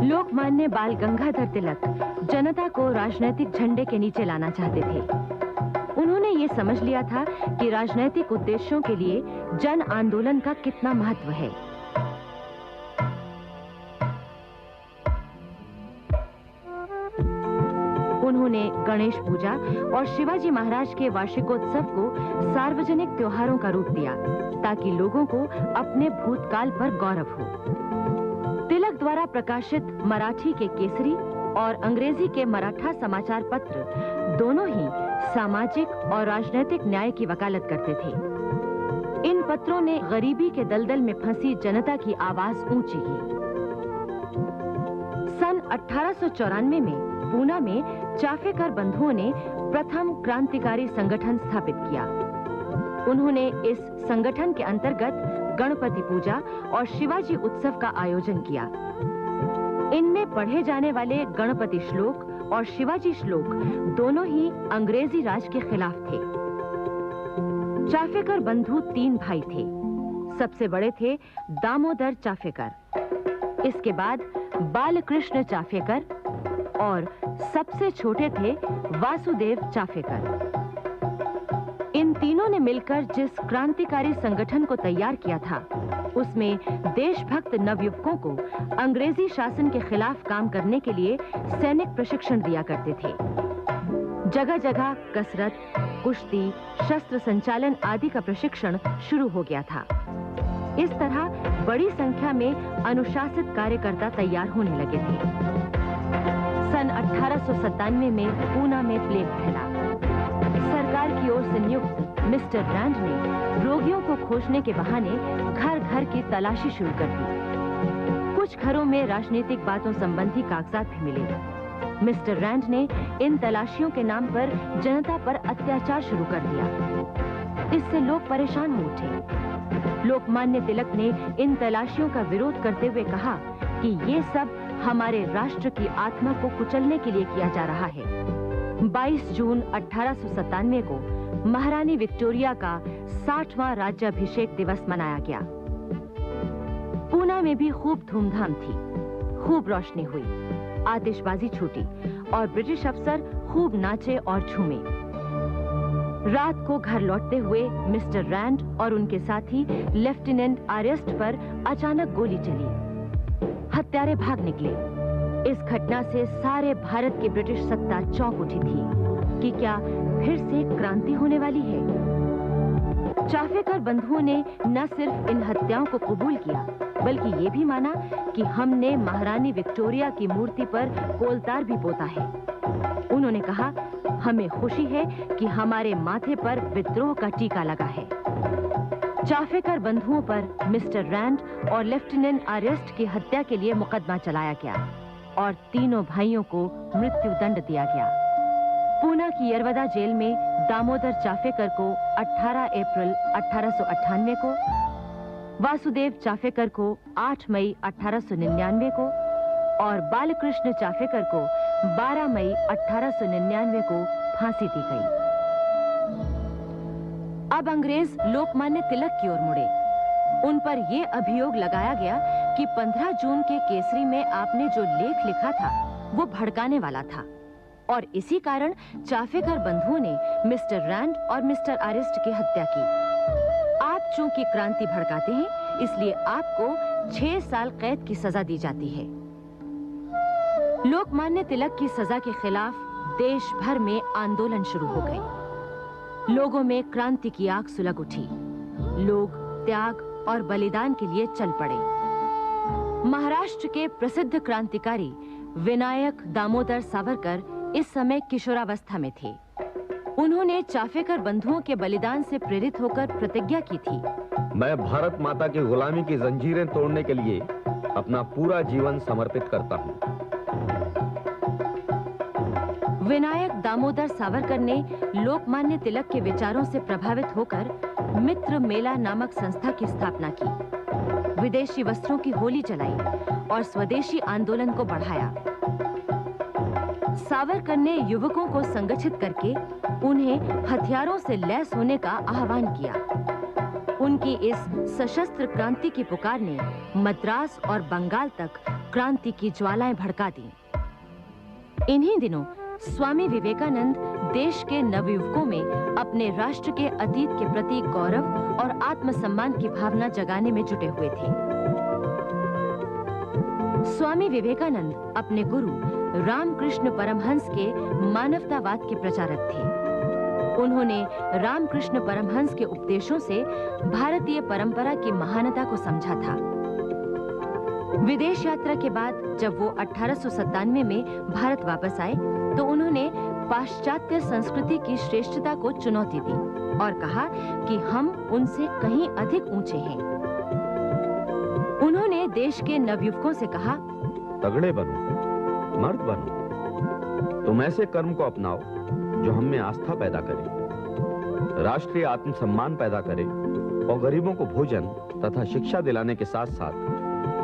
लोकमान्य बाल गंगाधर तिलक जनता को राजनीतिक झंडे के नीचे लाना चाहते थे। उन्होंने ये समझ लिया था कि राजनीतिक उद्देश्यों के लिए जन आंदोलन का कितना महत्व है। उन्होंने गणेश पूजा और शिवाजी महाराज के वार्षिकोत्सव को सार्वजनिक त्योहारों का रूप दिया, ताकि लोगों को अपने भूतकाल पर गौरव हो। तिलक द्वारा प्रकाशित मराठी के केसरी और अंग्रेजी के मराठा समाचार पत्र दोनों ही सामाजिक और राजनीतिक न्याय की वकालत करते थे। इन पत्रों ने गरीबी के दलदल में फंसी जनता की आवाज ऊंची की। सन 1894 में पूना में चाफेकर बंधुओं ने प्रथम क्रांतिकारी संगठन स्थापित किया। उन्होंने इस संगठन के अंतर्गत गणपति पूजा और शिवाजी उत्सव का आयोजन किया। इनमें पढ़े जाने वाले गणपति श्लोक और शिवाजी श्लोक दोनों ही अंग्रेजी राज के खिलाफ थे। चाफेकर बंधु 3 भाई थे। सबसे बड़े थे दामोदर चाफेकर, इसके बाद बालकृष्ण चाफेकर और सबसे छोटे थे वासुदेव चाफेकर। इन तीनों ने मिलकर जिस क्रांतिकारी संगठन को तैयार किया था, उसमें देशभक्त नवयुवकों को अंग्रेजी शासन के खिलाफ काम करने के लिए सैनिक प्रशिक्षण दिया करते थे। जगह जगह कसरत, कुश्ती, शस्त्र संचालन आदि का प्रशिक्षण शुरू हो गया था। इस तरह बड़ी संख्या में अनुशासित कार्यकर्ता तैयार होने लगे थे। सन 1897 में पूना में प्लेग फैला। सरकार की ओर से नियुक्त मिस्टर रैंड ने रोगियों को खोजने के बहाने घर घर की तलाशी शुरू कर दी। कुछ घरों में राजनीतिक बातों संबंधी कागजात भी मिले। मिस्टर रैंड ने इन तलाशियों के नाम पर जनता पर अत्याचार शुरू कर दिया। इससे लोग परेशान हो उठे। लोकमान्य तिलक ने इन तलाशियों का विरोध करते हुए कहा कि ये सब हमारे राष्ट्र की आत्मा को कुचलने के लिए किया जा रहा है। 22 जून 1897 को महारानी विक्टोरिया का 60वां राज्याभिषेक दिवस मनाया गया। पूना में भी खूब धूमधाम थी। खूब रोशनी हुई, आतिशबाजी छूटी और ब्रिटिश अफसर खूब नाचे और झूमे। रात को घर लौटते हुए मिस्टर रैंड और उनके साथी लेफ्टिनेंट आर्यस्ट पर अचानक गोली चली। हत्यारे भाग निकले। इस घटना से सारे भारत की ब्रिटिश सत्ता चौंक उठी थी कि क्या फिर से क्रांति होने वाली है। चाफेकर बंधुओं ने न सिर्फ इन हत्याओं को कबूल किया, बल्कि ये भी माना कि हमने महारानी विक्टोरिया की मूर्ति पर कोलतार भी पोता है। उन्होंने कहा, हमें खुशी है कि हमारे माथे पर विद्रोह का टीका लगा है। चाफेकर बंधुओं पर मिस्टर रैंड और लेफ्टिनेंट आर्यस्ट की हत्या के लिए मुकदमा चलाया गया और तीनों भाइयों को मृत्यु दंड दिया गया। पूना की यरवदा जेल में दामोदर चाफेकर को 18 अप्रैल 1898 को, वासुदेव चाफेकर को 8 मई 1899 को और बालकृष्ण चाफेकर को 12 मई 1899 को फांसी दी गई। अब अंग्रेज लोकमान्य तिलक की ओर मुड़े। उन पर यह अभियोग लगाया गया कि 15 जून के केसरी में आपने जो लेख लिखा था वो भड़काने वाला था और इसी कारण चाफेकर बंधुओं ने मिस्टर रैंड और मिस्टर आर्यस्ट की हत्या की। आप चूंकि क्रांति भड़काते हैं, इसलिए आपको 6 साल कैद की सजा दी जाती है। लोकमान्य तिलक की सजा के खिलाफ देश भर में आंदोलन शुरू हो गए। लोगों में क्रांति की आग सुलग उठी। लोग त्याग और बलिदान के लिए चल पड़े। महाराष्ट्र के प्रसिद्ध क्रांतिकारी विनायक दामोदर सावरकर इस समय किशोरावस्था में थे। उन्होंने चाफेकर बंधुओं के बलिदान से प्रेरित होकर प्रतिज्ञा की थी, मैं भारत माता की गुलामी की जंजीरें तोड़ने के लिए अपना पूरा जीवन समर्पित करता हूं। विनायक दामोदर सावरकर ने लोकमान्य तिलक के विचारों से प्रभावित होकर मित्र मेला नामक संस्था की स्थापना की। विदेशी वस्त्रों की होली जलाई और स्वदेशी आंदोलन को बढ़ाया। सावरकर ने युवकों को संगठित करके उन्हें हथियारों से लैस होने का आह्वान किया। उनकी इस सशस्त्र क्रांति की पुकार ने मद्रास और बंगाल तक क्रांति की ज्वालाएं भड़का दी। इन्हीं दिनों स्वामी विवेकानंद देश के नवयुवकों में अपने राष्ट्र के अतीत के प्रति गौरव और आत्मसम्मान की भावना जगाने में जुटे हुए थे। स्वामी विवेकानंद अपने गुरु रामकृष्ण परमहंस के मानवतावाद के प्रचारक थे। उन्होंने रामकृष्ण परमहंस के उपदेशों से भारतीय परंपरा की महानता को समझा था। विदेश यात्रा के बाद जब वो 1897 में भारत वापस आए तो उन्होंने पाश्चात्य संस्कृति की श्रेष्ठता को चुनौती दी और कहा कि हम उनसे कहीं अधिक ऊंचे हैं। उन्होंने देश के नवयुवकों से कहा, तगड़े बनो, मर्द बनो, तुम ऐसे कर्म को अपनाओ जो हम में आस्था पैदा करे, राष्ट्रीय आत्मसम्मान पैदा करे और गरीबों को भोजन तथा शिक्षा दिलाने के साथ साथ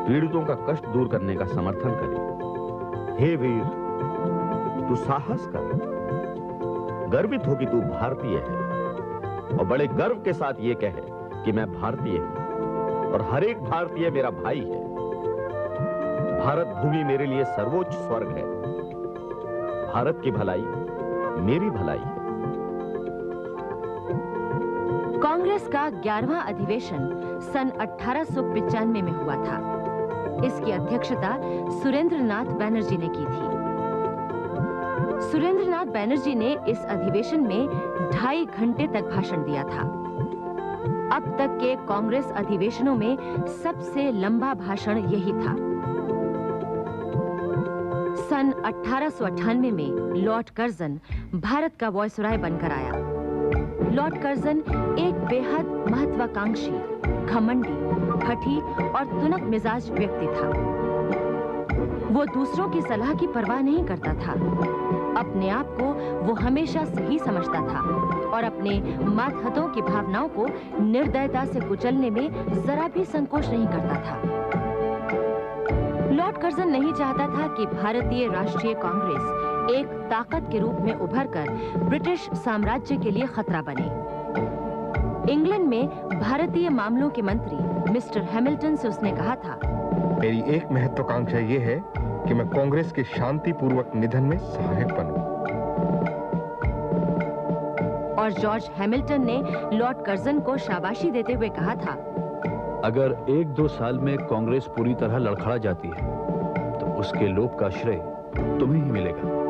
पीड़ितों का कष्ट दूर करने का समर्थन करे। हे वीर, तू साहस कर, गर्वित हो कि तू भारतीय है और बड़े गर्व के साथ ये कहे कि मैं भारतीय हूं और हर एक भारतीय मेरा भाई है। भारत भूमि मेरे लिए सर्वोच्च स्वर्ग है। भारत की भलाई मेरी भलाई है। कांग्रेस का 11वां अधिवेशन सन 1895 में हुआ था। इसकी अध्यक्षता सुरेंद्रनाथ बैनर्जी ने की थी। सुरेंद्रनाथ बैनर्जी ने इस अधिवेशन में 2.5 घंटे तक भाषण दिया था। अब तक के कांग्रेस अधिवेशनों में सबसे लंबा भाषण यही था। सन 1898 में लॉर्ड कर्जन भारत का वायसराय बनकर आया। लॉर्ड कर्जन एक बेहद महत्वाकांक्षी, घमंडी, हठी और तुनक मिजाज व्यक्ति था। वो दूसरों की सलाह की परवाह नहीं करता था। अपने आप को वो हमेशा सही समझता था और अपने मातहतों की भावनाओं को निर्दयता से कुचलने में जरा भी संकोच नहीं करता था। लॉर्ड कर्जन नहीं चाहता था कि भारतीय राष्ट्रीय कांग्रेस एक ताकत के रूप में उभरकर ब्रिटिश साम्राज्य के लिए खतरा बने। इंग्लैंड में भारतीय मामलों के मंत्री मिस्टर हैमिल्टन से उसने कहा था, मेरी एक महत्वाकांक्षा ये है कि मैं कांग्रेस के शांतिपूर्वक निधन में सहायक बनूं। और जॉर्ज हैमिल्टन ने लॉर्ड कर्जन को शाबाशी देते हुए कहा था, अगर 1-2 साल में कांग्रेस पूरी तरह लड़खड़ा जाती है तो उसके लोभ का श्रेय तुम्हें ही मिलेगा।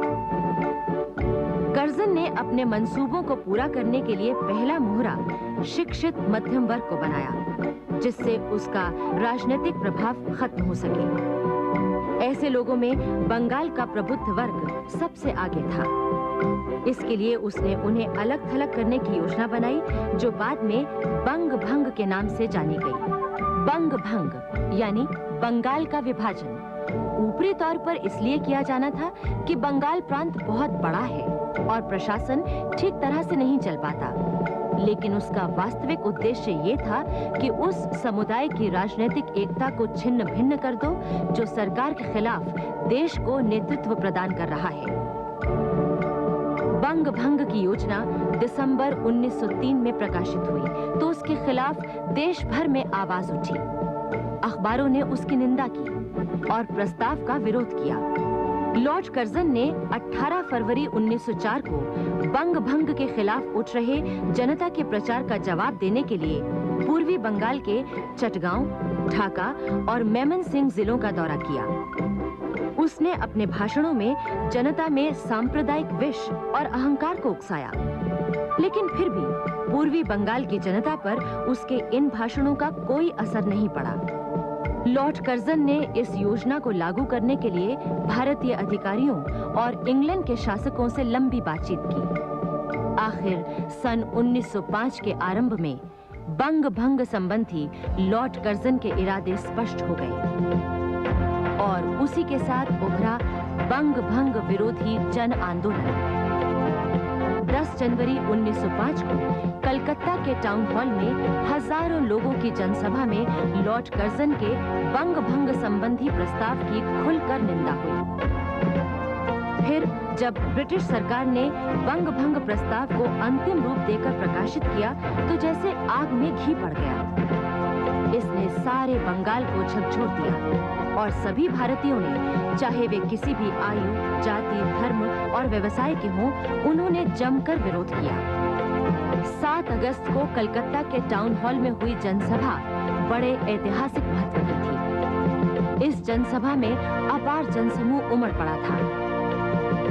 कर्जन ने अपने मंसूबों को पूरा करने के लिए पहला मोहरा शिक्षित मध्यम वर्ग को बनाया, जिससे उसका राजनीतिक प्रभाव खत्म हो सके। ऐसे लोगों में बंगाल का प्रबुद्ध वर्ग सबसे आगे था। इसके लिए उसने उन्हें अलग थलग करने की योजना बनाई, जो बाद में बंग भंग के नाम से जानी गई। बंग भंग यानी बंगाल का विभाजन ऊपरी तौर पर इसलिए किया जाना था कि बंगाल प्रांत बहुत बड़ा है और प्रशासन ठीक तरह से नहीं चल पाता, लेकिन उसका वास्तविक उद्देश्य ये था कि उस समुदाय की राजनीतिक एकता को छिन्न भिन्न कर दो जो सरकार के खिलाफ देश को नेतृत्व प्रदान कर रहा है। बंग भंग की योजना दिसंबर 1903 में प्रकाशित हुई तो उसके खिलाफ देश भर में आवाज उठी। अखबारों ने उसकी निंदा की और प्रस्ताव का विरोध किया। लॉर्ड कर्जन ने 18 फरवरी 1904 को बंग भंग के खिलाफ उठ रहे जनता के प्रचार का जवाब देने के लिए पूर्वी बंगाल के चटगांव, ढाका और मेमनसिंह जिलों का दौरा किया। उसने अपने भाषणों में जनता में सांप्रदायिक विष और अहंकार को उकसाया, लेकिन फिर भी पूर्वी बंगाल की जनता पर उसके इन भाषणों का कोई असर नहीं पड़ा। लॉर्ड कर्जन ने इस योजना को लागू करने के लिए भारतीय अधिकारियों और इंग्लैंड के शासकों से लंबी बातचीत की। आखिर सन 1905 के आरंभ में बंग भंग संबंधी लॉर्ड कर्जन के इरादे स्पष्ट हो गए और उसी के साथ उभरा बंग भंग विरोधी जन आंदोलन। 10 जनवरी 1905 को कलकत्ता के टाउन हॉल में हजारों लोगों की जनसभा में लॉर्ड कर्जन के बंग भंग संबंधी प्रस्ताव की खुलकर निंदा हुई। फिर जब ब्रिटिश सरकार ने बंग भंग प्रस्ताव को अंतिम रूप देकर प्रकाशित किया तो जैसे आग में घी पड़ गया। इसने सारे बंगाल को झकझोर दिया और सभी भारतीयों ने, चाहे वे किसी भी आयु, जाति, धर्म और व्यवसाय के हों, उन्होंने जमकर विरोध किया। 7 अगस्त को कलकत्ता के टाउन हॉल में हुई जनसभा बड़े ऐतिहासिक महत्व की थी। इस जनसभा में अपार जनसमूह उमड़ पड़ा था।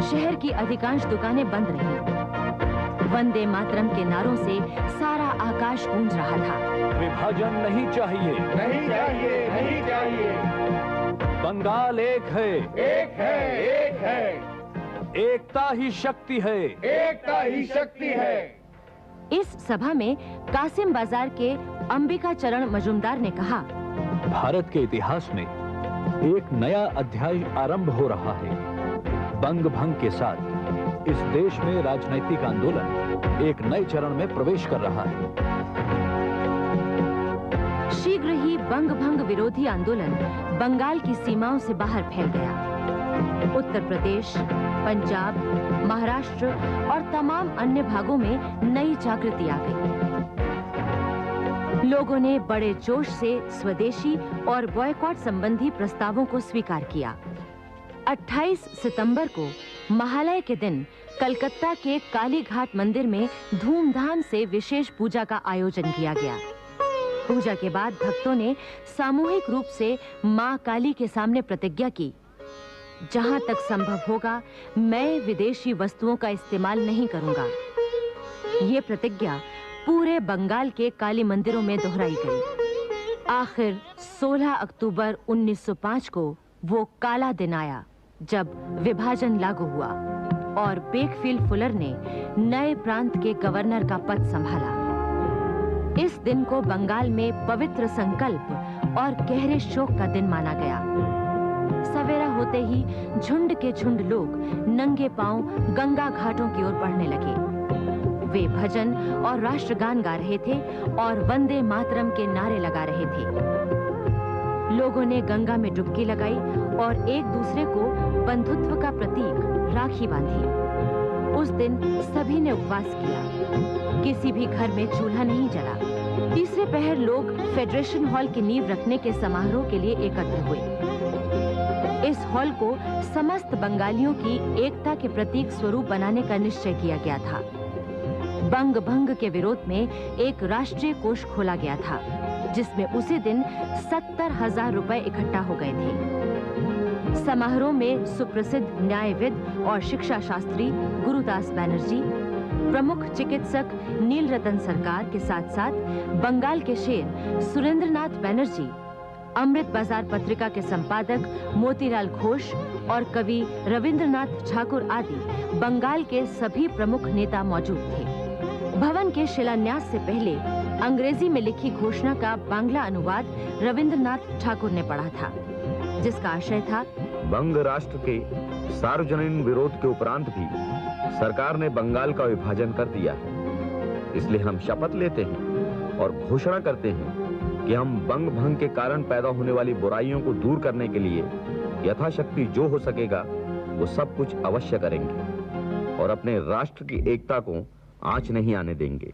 शहर की अधिकांश दुकानें बंद रहीं। वंदे मातरम के नारों से सारा आकाश गूंज रहा था। विभाजन नहीं चाहिए, नहीं चाहिए, नहीं चाहिए। बंगाल एक है, एक है, एक है। एकता ही शक्ति है, एकता ही शक्ति है। इस सभा में कासिम बाजार के अंबिका चरण मजुमदार ने कहा, भारत के इतिहास में एक नया अध्याय आरंभ हो रहा है। बंग भंग के साथ इस देश में राजनैतिक आंदोलन एक नए चरण में प्रवेश कर रहा है। शीघ्र ही बंग भंग विरोधी आंदोलन बंगाल की सीमाओं से बाहर फैल गया। उत्तर प्रदेश, पंजाब, महाराष्ट्र और तमाम अन्य भागों में नई जागृति आ गई। लोगों ने बड़े जोश से स्वदेशी और बॉयकॉट संबंधी प्रस्तावों को स्वीकार किया। 28 सितंबर को महालय के दिन कलकत्ता के काली घाट मंदिर में धूमधाम से विशेष पूजा का आयोजन किया गया। पूजा के बाद भक्तों ने सामूहिक रूप से मां काली के सामने प्रतिज्ञा की, जहां तक संभव होगा मैं विदेशी वस्तुओं का इस्तेमाल नहीं करूंगा। ये प्रतिज्ञा पूरे बंगाल के काली मंदिरों में दोहराई गई। आखिर 16 अक्टूबर 1905 को वो काला दिन आया जब विभाजन लागू हुआ और बेकफील्ड फुलर ने नए प्रांत के गवर्नर का पद संभाला। इस दिन को बंगाल में पवित्र संकल्प और गहरे शोक का दिन माना गया। सवेरा होते ही झुंड के झुंड लोग नंगे पांव गंगा घाटों की ओर बढ़ने लगे। वे भजन और राष्ट्रगान गा रहे थे और वंदे मातरम के नारे लगा रहे थे। लोगों ने गंगा में डुबकी लगाई और एक दूसरे को बंधुत्व का प्रतीक राखी बांधी। उस दिन सभी ने उपवास किया। किसी भी घर में चूल्हा नहीं जला। तीसरे पहर लोग फेडरेशन हॉल की नींव रखने के समारोह के लिए एकत्र हुए। इस हॉल को समस्त बंगालियों की एकता के प्रतीक स्वरूप बनाने का निश्चय किया गया था। बंग भंग के विरोध में एक राष्ट्रीय कोष खोला गया था, जिसमें उसी दिन 70,000 रुपए इकट्ठा हो गए थे। समारोह में सुप्रसिद्ध न्यायविद और शिक्षा शास्त्री गुरुदास बैनर्जी, प्रमुख चिकित्सक नील रतन सरकार के साथ साथ बंगाल के शेर सुरेंद्रनाथ बैनर्जी, अमृत बाजार पत्रिका के संपादक मोतीलाल घोष और कवि रविंद्रनाथ ठाकुर आदि बंगाल के सभी प्रमुख नेता मौजूद थे। भवन के शिलान्यास से पहले अंग्रेजी में लिखी घोषणा का बांग्ला अनुवाद रविंद्रनाथ ठाकुर ने पढ़ा था, जिसका आशय था, बंग राष्ट्र के सार्वजनिक विरोध के उपरांत भी सरकार ने बंगाल का विभाजन कर दिया है। इसलिए हम शपथ लेते हैं और घोषणा करते हैं कि हम बंग भंग के कारण पैदा होने वाली बुराइयों को दूर करने के लिए यथाशक्ति जो हो सकेगा वो सब कुछ अवश्य करेंगे और अपने राष्ट्र की एकता को आंच नहीं आने देंगे।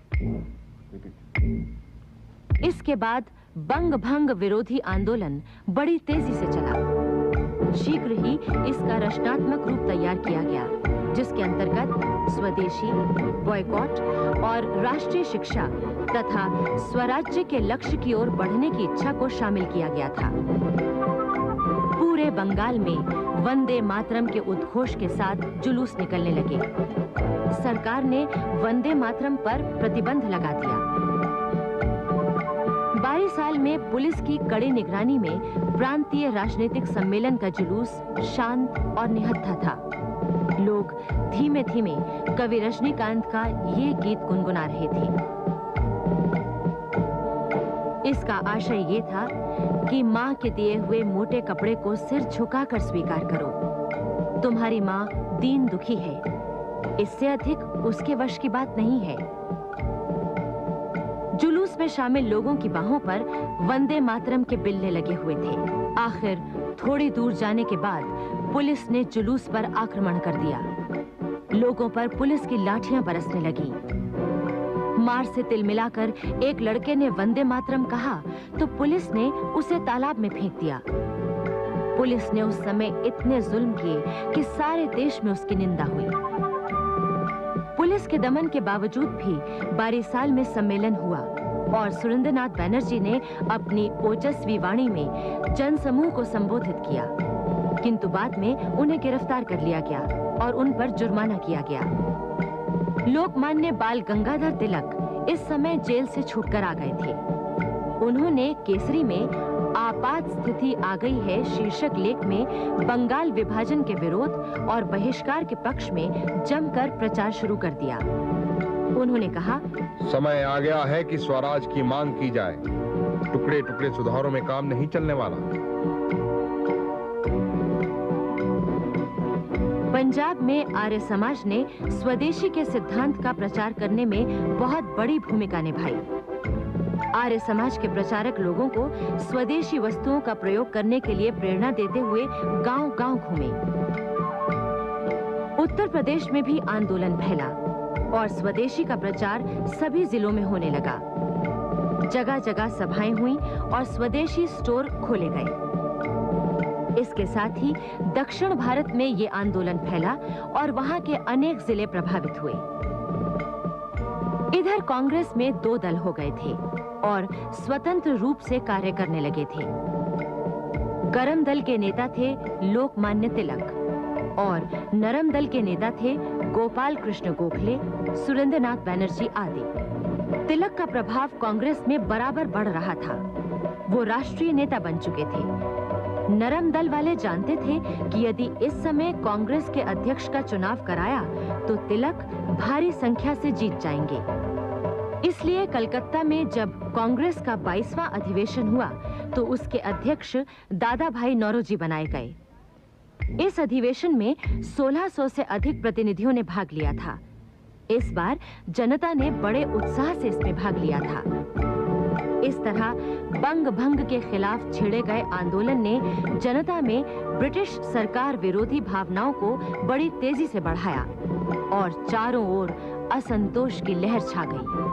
इसके बाद बंग भंग विरोधी आंदोलन बड़ी तेजी से चला। शीघ्र ही इसका रचनात्मक रूप तैयार किया गया, जिसके अंतर्गत स्वदेशी, बॉयकॉट और राष्ट्रीय शिक्षा तथा स्वराज्य के लक्ष्य की ओर बढ़ने की इच्छा को शामिल किया गया था। पूरे बंगाल में वंदे मातरम के उद्घोष के साथ जुलूस निकलने लगे। सरकार ने वंदे मातरम पर प्रतिबंध लगा दिया। 22 साल में पुलिस की कड़ी निगरानी में प्रांतीय राजनीतिक सम्मेलन का जुलूस शांत और निहत्था था। लोग धीमे धीमे कवि रजनीकांत का ये गीत गुनगुना रहे थे। इसका आशय ये था कि माँ के दिए हुए मोटे कपड़े को सिर झुकाकर स्वीकार करो। तुम्हारी माँ दीन दुखी है, इससे अधिक उसके वश की बात नहीं है। जुलूस में शामिल लोगों की बाहों पर वंदे मातरम के बिल्ले लगे हुए थे। आखिर थोड़ी दूर जाने के बाद पुलिस ने जुलूस पर आक्रमण कर दिया। लोगों पर पुलिस की लाठियां बरसने लगीं। मार से तिलमिलाकर एक लड़के ने वंदे मातरम कहा तो पुलिस ने उसे तालाब में फेंक दिया। पुलिस ने उस समय इतने जुल्म किए कि सारे देश में उसकी निंदा हुई। पुलिस के दमन के बावजूद भी बारीसाल में सम्मेलन हुआ और सुरेंद्रनाथ बैनर्जी ने अपनी ओजस्वी वाणी में जनसमूह को संबोधित किया, किंतु बाद में उन्हें गिरफ्तार कर लिया गया और उन पर जुर्माना किया गया। लोकमान्य बाल गंगाधर तिलक इस समय जेल से छूटकर आ गए थे। उन्होंने केसरी में आपात स्थिति आ गई है शीर्षक लेख में बंगाल विभाजन के विरोध और बहिष्कार के पक्ष में जमकर प्रचार शुरू कर दिया। उन्होंने कहा, समय आ गया है कि स्वराज की मांग की जाए। टुकड़े टुकड़े सुधारों में काम नहीं चलने वाला। पंजाब में आर्य समाज ने स्वदेशी के सिद्धांत का प्रचार करने में बहुत बड़ी भूमिका निभाई। आर्य समाज के प्रचारक लोगों को स्वदेशी वस्तुओं का प्रयोग करने के लिए प्रेरणा देते हुए गांव-गांव घूमे। उत्तर प्रदेश में भी आंदोलन फैला और स्वदेशी का प्रचार सभी जिलों में होने लगा। जगह-जगह सभाएं हुई और स्वदेशी स्टोर खोले गए। इसके साथ ही दक्षिण भारत में ये आंदोलन फैला और वहां के अनेक जिले प्रभावित हुए। इधर कांग्रेस में दो दल हो गए थे और स्वतंत्र रूप से कार्य करने लगे थे। गरम दल के नेता थे लोकमान्य तिलक और नरम दल के नेता थे गोपाल कृष्ण गोखले, सुरेंद्रनाथ बैनर्जी आदि। तिलक का प्रभाव कांग्रेस में बराबर बढ़ रहा था। वो राष्ट्रीय नेता बन चुके थे। नरम दल वाले जानते थे कि यदि इस समय कांग्रेस के अध्यक्ष का चुनाव कराया तो तिलक भारी संख्या से जीत जाएंगे। इसलिए कलकत्ता में जब कांग्रेस का 22वां अधिवेशन हुआ तो उसके अध्यक्ष दादा भाई नौरोजी बनाए गए। इस अधिवेशन में 1600 से अधिक प्रतिनिधियों ने भाग लिया था। इस बार जनता ने बड़े उत्साह से इसमें भाग लिया था। इस तरह बंग भंग के खिलाफ छेड़े गए आंदोलन ने जनता में ब्रिटिश सरकार विरोधी भावनाओं को बड़ी तेजी से बढ़ाया और चारों ओर असंतोष की लहर छा गई।